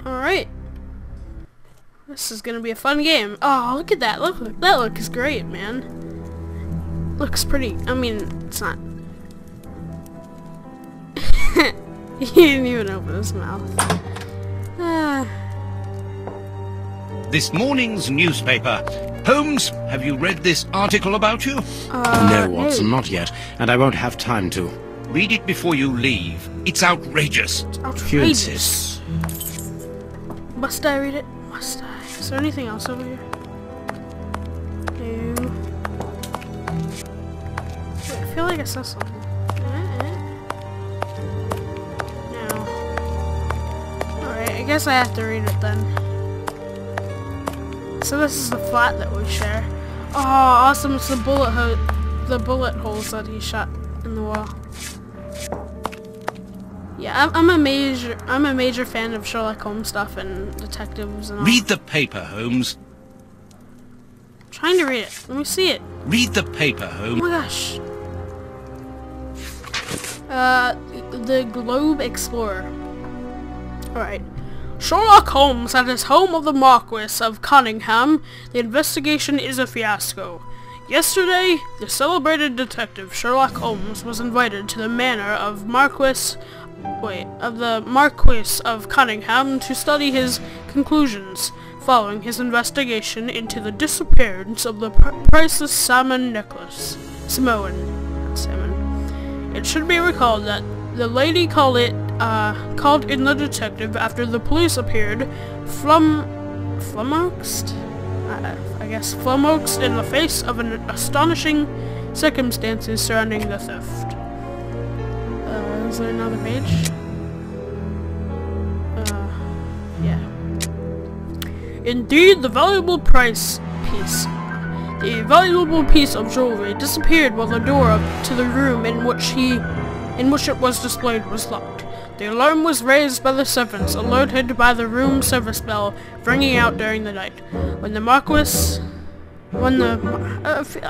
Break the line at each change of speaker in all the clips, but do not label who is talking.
Alright. This is gonna be a fun game. Oh, look at that. Look, that looks great, man. Looks pretty. I mean, it's not. He didn't even open his mouth.
This morning's newspaper. Holmes, have you read this article about you?
No, Watson, not yet. And I won't have time to.
Read it before you leave. It's outrageous.
It's
If you
outrageous.
insist.
Must I read it? Must I? Is there anything else over here? No. Wait, I feel like I saw something. No. Alright, I guess I have to read it then. So this is the flat that we share. Oh, awesome! It's the bullet holes that he shot in the wall. Yeah, I'm a major fan of Sherlock Holmes stuff and detectives and all.
Read the paper, Holmes.
I'm trying to read it. Let me see it.
Read the paper,
Oh
Holmes.
my gosh. The Globe Explorer. Alright. Sherlock Holmes at his home of the Marquis of Cunningham. The investigation is a fiasco. Yesterday, the celebrated detective Sherlock Holmes was invited to the manor of the Marquis of Cunningham to study his conclusions following his investigation into the disappearance of the priceless Samoan necklace. It should be recalled that the lady called in the detective after the police appeared flummoxed in the face of an astonishing circumstances surrounding the theft. Is there another page? Yeah. Indeed, the valuable piece of jewelry disappeared while the door to the room in which it was displayed was locked. The alarm was raised by the servants, alerted by the room service bell ringing out during the night. I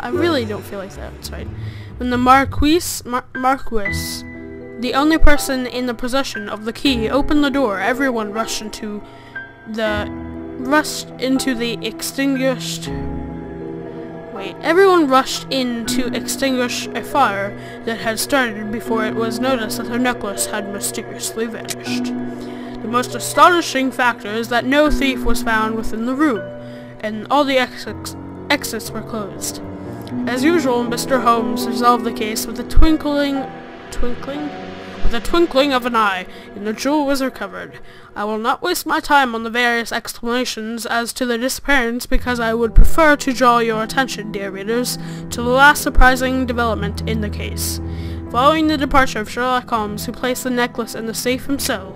really don't feel like that's right. When the Marquis, the only person in the possession of the key, opened the door, everyone rushed into the extinguished. Everyone rushed in to extinguish a fire that had started before it was noticed that the necklace had mysteriously vanished. The most astonishing factor is that no thief was found within the room, and all the exits were closed. As usual, Mr. Holmes resolved the case with a twinkling of an eye, and the jewel was recovered. I will not waste my time on the various explanations as to the disappearance because I would prefer to draw your attention, dear readers, to the last surprising development in the case. Following the departure of Sherlock Holmes, who placed the necklace in the safe himself,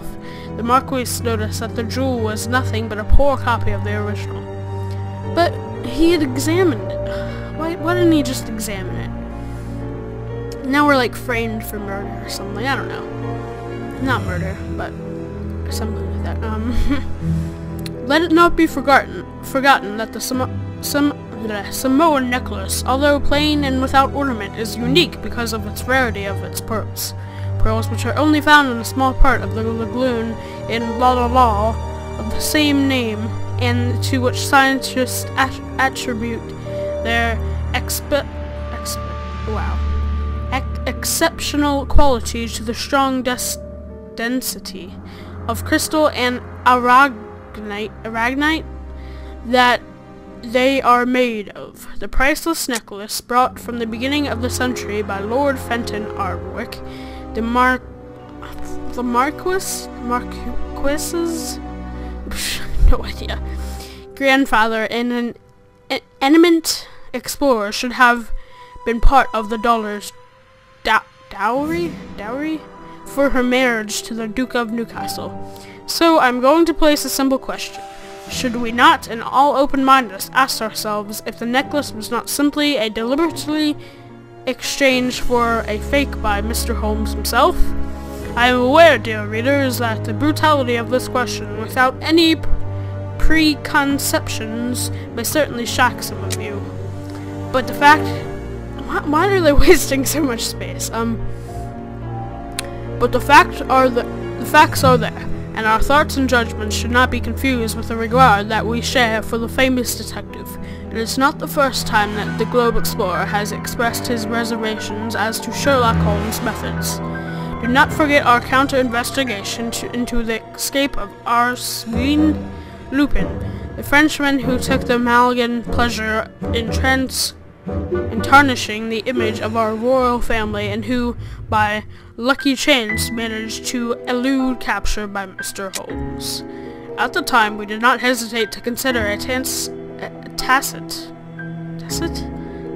the Marquis noticed that the jewel was nothing but a poor copy of the original. But he had examined it. Why didn't he just examine it? Now we're like framed for murder or something. I don't know. Not murder, but something like that. Let it not be forgotten that the Samoan necklace, although plain and without ornament, is unique because of its rarity of its pearls. Pearls which are only found in a small part of the lagoon in La of the same name, and to which scientists attribute their exceptional quality to the strong density of crystal and aragonite that they are made of. The priceless necklace, brought from the beginning of the century by Lord Fenton Arwick, the Marquis's no idea grandfather and an eminent explorer, should have been part of the daughter's dowry for her marriage to the Duke of Newcastle. So I'm going to place a simple question. Should we not, in all open-mindedness, ask ourselves if the necklace was not simply a deliberately exchanged for a fake by Mr. Holmes himself? I am aware, dear readers, that the brutality of this question, without any preconceptions, may certainly shock some of you. But the fact... Why are they wasting so much space? But the facts are there. and our thoughts and judgments should not be confused with the regard that we share for the famous detective. It is not the first time that the Globe Explorer has expressed his reservations as to Sherlock Holmes' methods. Do not forget our counter-investigation into the escape of Arsène Lupin, the Frenchman who took the Malagan pleasure in tarnishing the image of our royal family and who, by lucky chance, managed to elude capture by Mr. Holmes. At the time, we did not hesitate to consider a tacit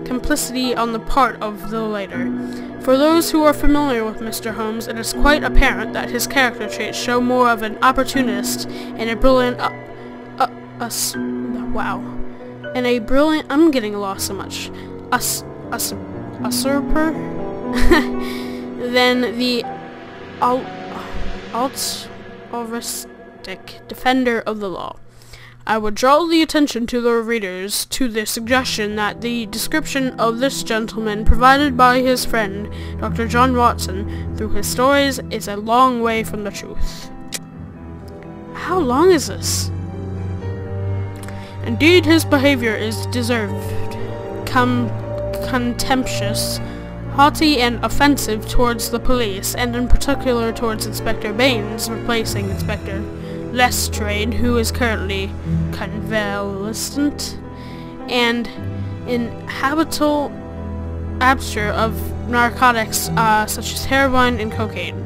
complicity on the part of the latter. For those who are familiar with Mr. Holmes, it is quite apparent that his character traits show more of an opportunist and a brilliant I'm getting lost so much. Usurper than the altruistic defender of the law. I would draw the attention to the readers to the suggestion that the description of this gentleman provided by his friend, Dr. John Watson, through his stories is a long way from the truth. How long is this? Indeed, his behavior is deserved, contemptuous, haughty, and offensive towards the police, and in particular towards Inspector Baines, replacing Inspector Lestrade, who is currently convalescent, and in habitual absture of narcotics such as heroin and cocaine.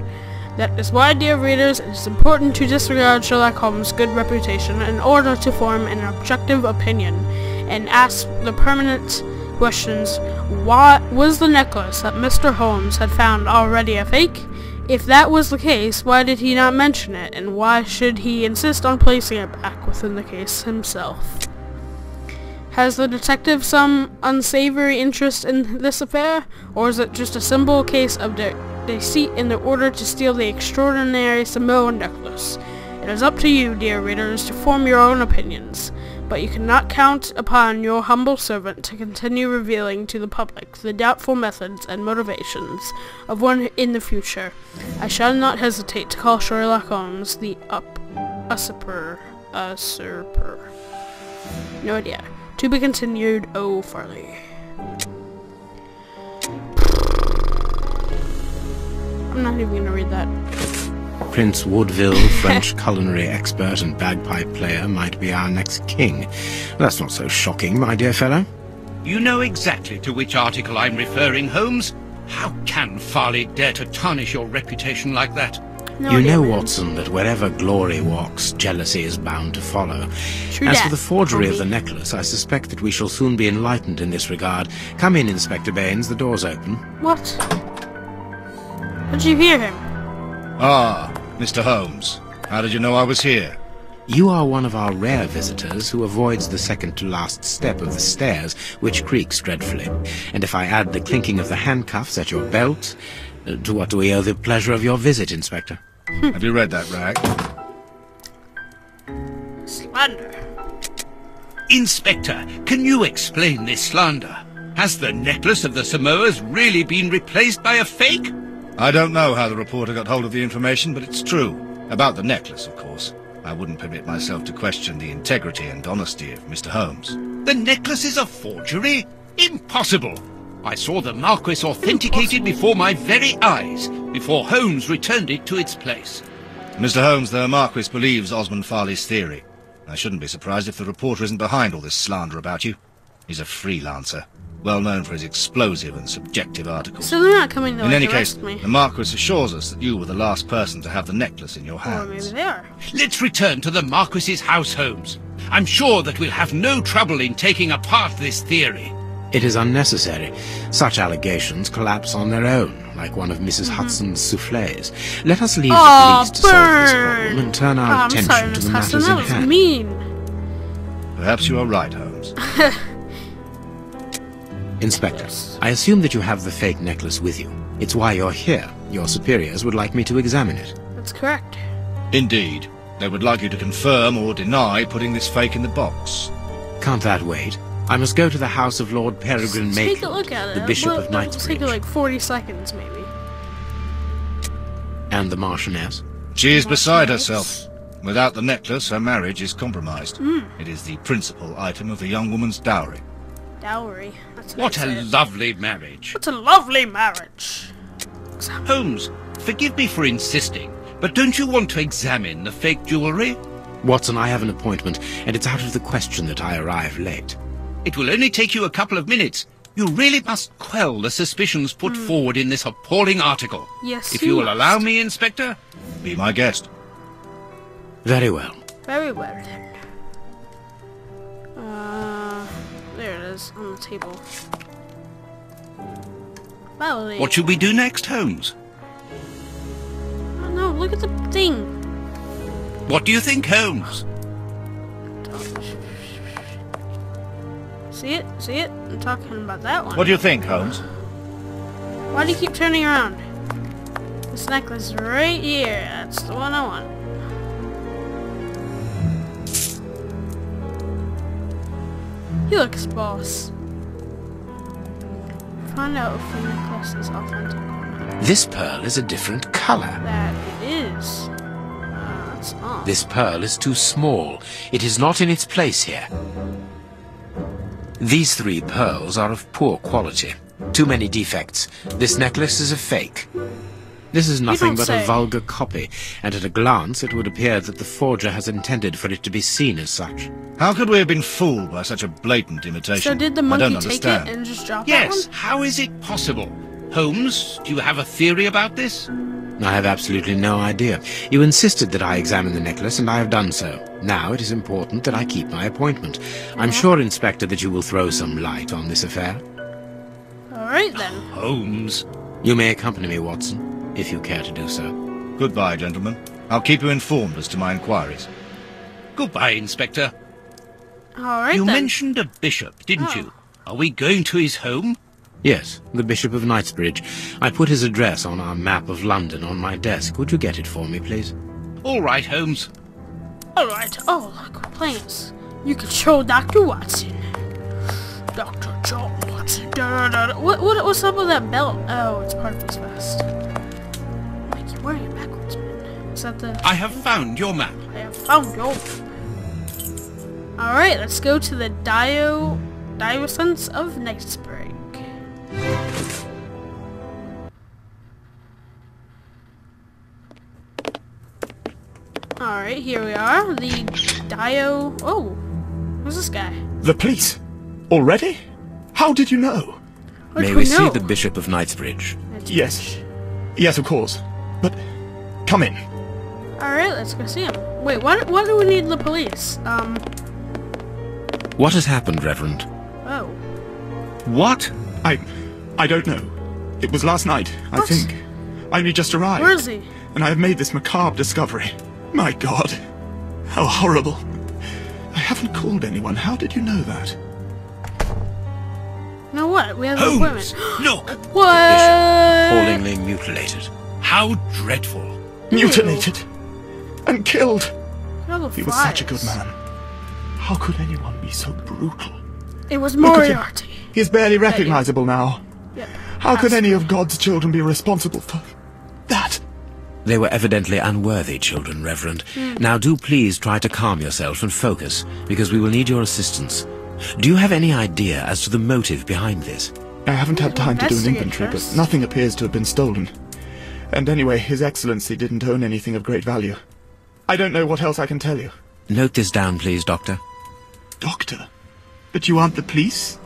That is why, dear readers, it is important to disregard Sherlock Holmes' good reputation in order to form an objective opinion, and ask the permanent questions: why was the necklace that Mr. Holmes had found already a fake? If that was the case, why did he not mention it, and why should he insist on placing it back within the case himself? Has the detective some unsavory interest in this affair, or is it just a simple case of deceit in order to steal the extraordinary Samoan necklace? It is up to you, dear readers, to form your own opinions, but you cannot count upon your humble servant to continue revealing to the public the doubtful methods and motivations of one in the future. I shall not hesitate to call Sherlock Holmes the usurper. No idea. To be continued, O. Farley. I'm not even gonna read that.
Prince Woodville, French culinary expert and bagpipe player, might be our next king. That's not so shocking, my dear fellow.
You know exactly to which article I'm referring, Holmes. How can Farley dare to tarnish your reputation like that?
No
you
idea,
know,
man.
Watson, that wherever glory walks, jealousy is bound to follow.
True
As
that,
for the forgery
homie.
of the necklace, I suspect that we shall soon be enlightened in this regard. Come in, Inspector Baines, the door's open.
What? Did you hear him?
Ah, Mr. Holmes. How did you know I was here?
You are one of our rare visitors who avoids the second-to-last step of the stairs, which creaks dreadfully. And if I add the clinking of the handcuffs at your belt, to what do we owe the pleasure of your visit, Inspector?
Have you read that rag?
Slander.
Inspector, can you explain this slander? Has the necklace of the Samoas really been replaced by a fake?
I don't know how the reporter got hold of the information, but it's true. About the necklace, of course. I wouldn't permit myself to question the integrity and honesty of Mr. Holmes.
The necklace is a forgery? Impossible! I saw the Marquis authenticated before my very eyes, before Holmes returned it to its place.
Mr. Holmes, the Marquis believes Osmond Farley's theory. I shouldn't be surprised if the reporter isn't behind all this slander about you. He's a freelancer, well known for his explosive and subjective articles.
So they're not coming to
In any
arrest
case,
me.
the Marquis assures us that you were the last person to have the necklace in your
Or maybe
hands.
they are.
Let's return to the Marquis's house, Holmes. I'm sure that we'll have no trouble in taking apart this theory.
It is unnecessary. Such allegations collapse on their own, like one of Mrs. Hudson's soufflés. Let us leave the police to solve this problem and turn our
I'm sorry,
attention to
Miss
the
Hudson,
matters
that
in
was
hand.
mean.
Perhaps you are right, Holmes.
Inspector, I assume that you have the fake necklace with you. It's why you're here. Your superiors would like me to examine it.
That's correct.
Indeed. They would like you to confirm or deny putting this fake in the box.
Can't that wait? I must go to the house of Lord Peregrine
Take a
Maitland,
look at it.
the Bishop of
It'll take
Knightsbridge,
you like 40 seconds, maybe.
and the Marchioness.
She is beside herself. Without the necklace, her marriage is compromised. It is the principal item of the young woman's dowry.
Dowry. That's
What a lovely marriage.
What a lovely marriage.
Holmes, forgive me for insisting, but don't you want to examine the fake jewellery?
Watson, I have an appointment, and it's out of the question that I arrive late.
It will only take you a couple of minutes. You really must quell the suspicions put forward in this appalling article.
Yes,
If you will
must.
allow me, Inspector.
Be my guest.
Very well.
Very well then. There it is on the table. Valerie.
What should we do next, Holmes?
Oh no, look at the thing.
What do you think, Holmes?
See it? See it? I'm talking about that one.
What do you think, Holmes?
Why do you keep turning around? This necklace right here. That's the one I want. He looks boss. Find out if the necklace is authentic or not.
This pearl is a different color.
That it is. That's odd.
This pearl is too small. It is not in its place here. These 3 pearls are of poor quality. Too many defects. This necklace is a fake. This is nothing
don't
but
say.
a vulgar copy, and at a glance it would appear that the forger has intended for it to be seen as such.
How could we have been fooled by such a blatant imitation?
So did the
I don't
monkey take
understand.
it and just drop
Yes,
that
how is it possible? Holmes, do you have a theory about this?
I have absolutely no idea. You insisted that I examine the necklace, and I have done so. Now it is important that I keep my appointment. I'm sure, Inspector, that you will throw some light on this affair.
one? Alright then.
Holmes.
You may accompany me, Watson, if you care to do so.
Goodbye, gentlemen. I'll keep you informed as to my inquiries.
Goodbye, Inspector.
Alright
You
then.
mentioned a bishop, didn't
Oh.
you? Are we going to his home?
Yes, the Bishop of Knightsbridge. I put his address on our map of London on my desk. Would you get it for me, please?
All right, Holmes.
Alright. Oh, look, we're playing this. You can show Dr. Watson. Dr. John Watson. What's up with that belt? Oh, it's part of his vest. Like, you're wearing it backwards, man. Is that the...
I have found your map.
I have found your... Alright, let's go to the Diocese of Knightsbridge. Alright, here we are. The Oh, who's this guy?
The police? Already? How did you know?
How
May
do
we
know?
see the Bishop of Knightsbridge?
Yes. Yes, of course. But come in.
Alright, let's go see him. Wait, why do we need the police?
What has happened, Reverend?
Oh.
What?
I don't know. It was last night, I
What?
think. I only just arrived.
Where is he?
And I have made this macabre discovery. My God. How horrible. I haven't called anyone. How did you know that?
You know what? We have an
Holmes,
appointment.
look!
What?
Appallingly mutilated.
How dreadful.
Mutilated. And killed.
Look at all the
He was such a
flies.
good man. How could anyone be so brutal?
It was
Look at him.
Moriarty.
He's barely recognizable now.
Yep.
How could any of God's children be responsible for that?
They were evidently unworthy children, Reverend. Now do please try to calm yourself and focus, because we will need your assistance. Do you have any idea as to the motive behind this?
I haven't had time to do an
Investigate
inventory, but
first.
nothing appears to have been stolen. And anyway, His Excellency didn't own anything of great value. I don't know what else I can tell you.
Note this down, please, Doctor.
Doctor? But you aren't the police?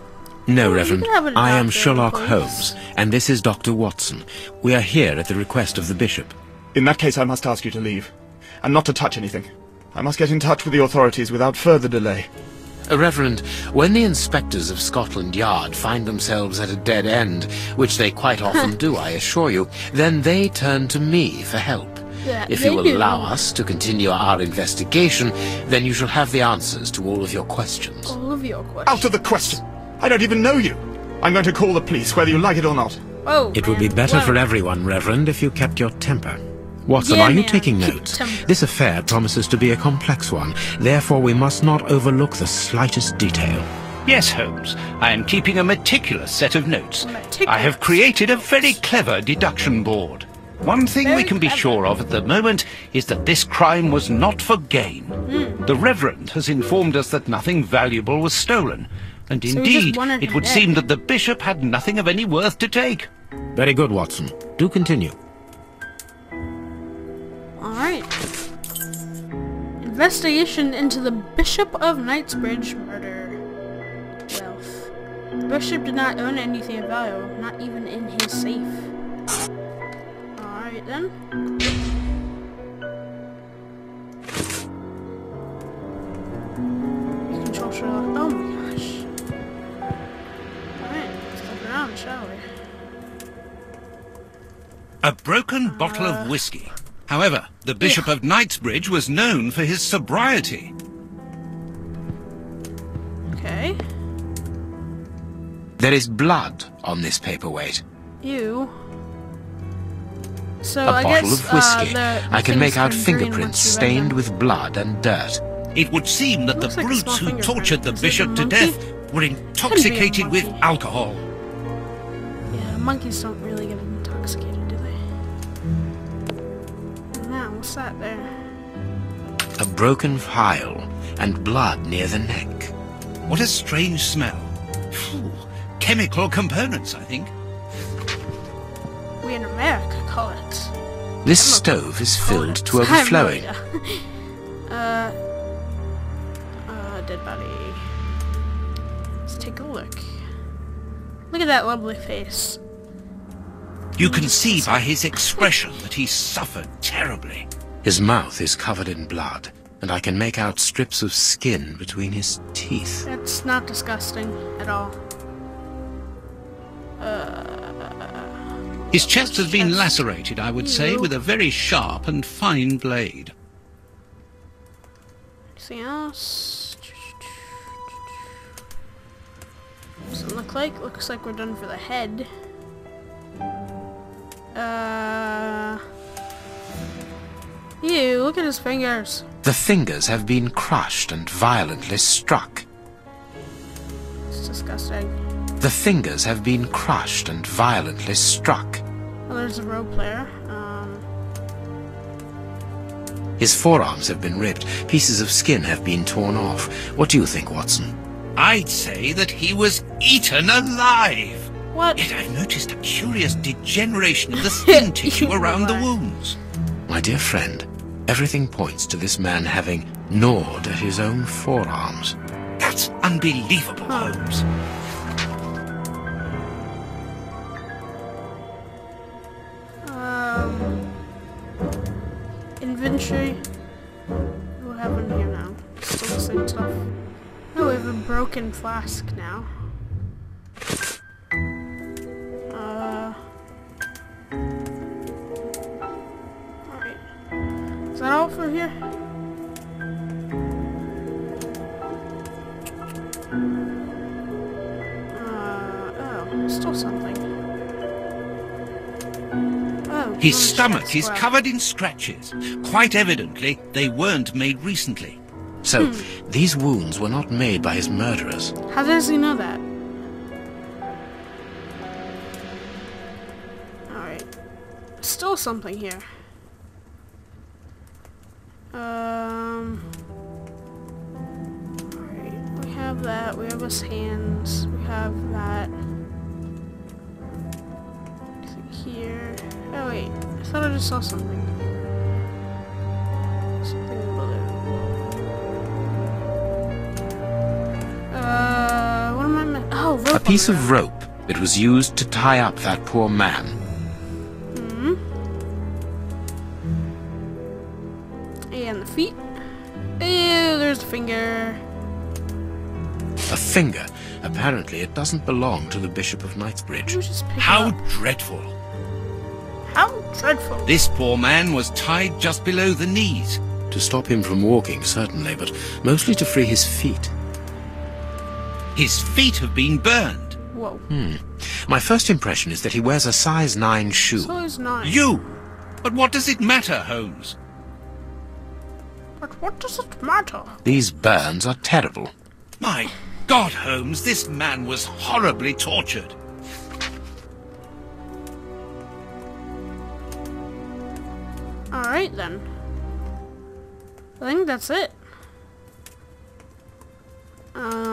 No,
you
Reverend.
can have a
I am
doctor,
Sherlock
please.
Holmes, and this is Dr. Watson. We are here at the request of the Bishop.
In that case, I must ask you to leave. And not to touch anything. I must get in touch with the authorities without further delay.
Reverend, when the inspectors of Scotland Yard find themselves at a dead end, which they quite often do, I assure you, then they turn to me for help.
Yeah,
If
they
you will
do.
allow us to continue our investigation, then you shall have the answers to all of your questions.
All of your questions.
Out of the question! I don't even know you! I'm going to call the police, whether you like it or not.
Oh,
It would be
man.
better
Well,
for everyone, Reverend, if you kept your temper. Watson,
Yeah,
are you
man,
taking
keep
notes?
temper.
This affair promises to be a complex one. Therefore, we must not overlook the slightest detail.
Yes, Holmes. I am keeping a meticulous set of notes.
Meticulous.
I have created a very clever deduction board. One thing we
Very
can be
clever.
sure of at the moment is that this crime was not for gain. The Reverend has informed us that nothing valuable was stolen, and
So he just
indeed,
wanted
it
him
would
dead.
seem that the Bishop had nothing of any worth to take.
Very good, Watson. Do continue.
Alright. Investigation into the Bishop of Knightsbridge murder. Wealth. The Bishop did not own anything of value, not even in his safe. Alright then. We control Sherlock. Oh my gosh. Alright, let's look around, shall we?
A broken bottle of whiskey. However, the Bishop of Knightsbridge was known for his sobriety.
Okay.
There is blood on this paperweight.
Ew. So
A
I
bottle
guess,
of whiskey.
the
I can
things
make out
turn green
fingerprints
once you read
stained
them.
with blood and dirt.
It would seem that the
Looks like a
brutes
small
who
fingerprint.
tortured the
Is it a
Bishop to
monkey?
death were intoxicated with
monkey.
alcohol.
Yeah, monkeys don't really get intoxicated, do they? Now, what's that there?
A broken phial and blood near the neck.
What a strange smell. Phew, chemical components, I think.
We in America call it.
This stove is filled to overflowing.
Dead body. Let's take a look. Look at that lovely face.
You can see by his expression that he suffered terribly.
His mouth is covered in blood, and I can make out strips of skin between his teeth.
That's not disgusting at all.
His chest has been lacerated, I would say,
Ew.
with a very sharp and fine blade.
Anything else? Doesn't look like. Looks like we're done for the head. Ew, look at his fingers.
The fingers have been crushed and violently struck.
It's disgusting.
The fingers have been crushed and violently struck.
Oh, there's a role player.
His forearms have been ripped. Pieces of skin have been torn off. What do you think, Watson?
I'd say that he was eaten alive.
What?
Yet I've noticed a curious degeneration of the skin tissue
Eaten
around the
alive.
wounds.
My dear friend, everything points to this man having gnawed at his own forearms.
That's unbelievable, Holmes.
Inventory. What happened here now? Still the same stuff. Oh, we have a broken flask now. Alright. Is that all for here? Oh, still something. Oh,
His
oh,
stomach
shit,
is
well.
covered in scratches. Quite evidently, they weren't made recently.
So, these wounds were not made by his murderers.
How does he know that? Alright. Still something here. Alright. We have that. We have his hands. We have that. Anything here? Oh wait. I thought I just saw something. Something blue. What am I missing? Oh, rope.
A piece
on the
of
ground.
rope that was used to tie up that poor man.
And the feet. Ew, there's the finger.
A finger. Apparently it doesn't belong to the Bishop of Knightsbridge.
You just pick
How
it up.
dreadful.
How dreadful.
This poor man was tied just below the knees.
To stop him from walking, certainly, but mostly to free his feet.
His feet have been burned.
Whoa.
My first impression is that he wears a size 9 shoe.
So is 9.
You! But what does it matter, Holmes?
But what does it matter?
These burns are terrible.
My God, Holmes, this man was horribly tortured.
Alright then. I think that's it.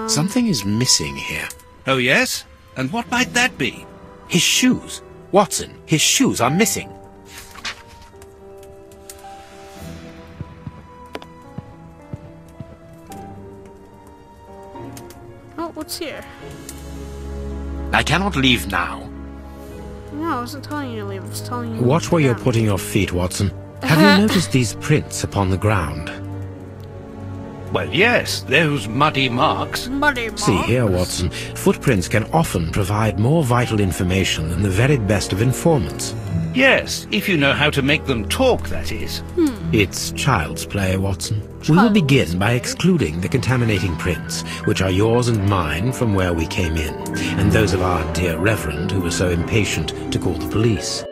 Something is missing here.
Oh, yes? And what might that be?
His shoes. Watson, his shoes are missing.
Oh, what's here?
I cannot leave now.
No, I wasn't telling you to leave. I was telling you.
Watch
to
where
go
you're
down.
putting your feet, Watson. Have you noticed these prints upon the ground?
Well, yes, those muddy marks.
Muddy marks.
See here, Watson. Footprints can often provide more vital information than the very best of informants.
Yes, if you know how to make them talk, that is.
It's child's play, Watson. We will begin by
play.
excluding the contaminating prints, which are yours and mine from where we came in, and those of our dear Reverend who was so impatient to call the police.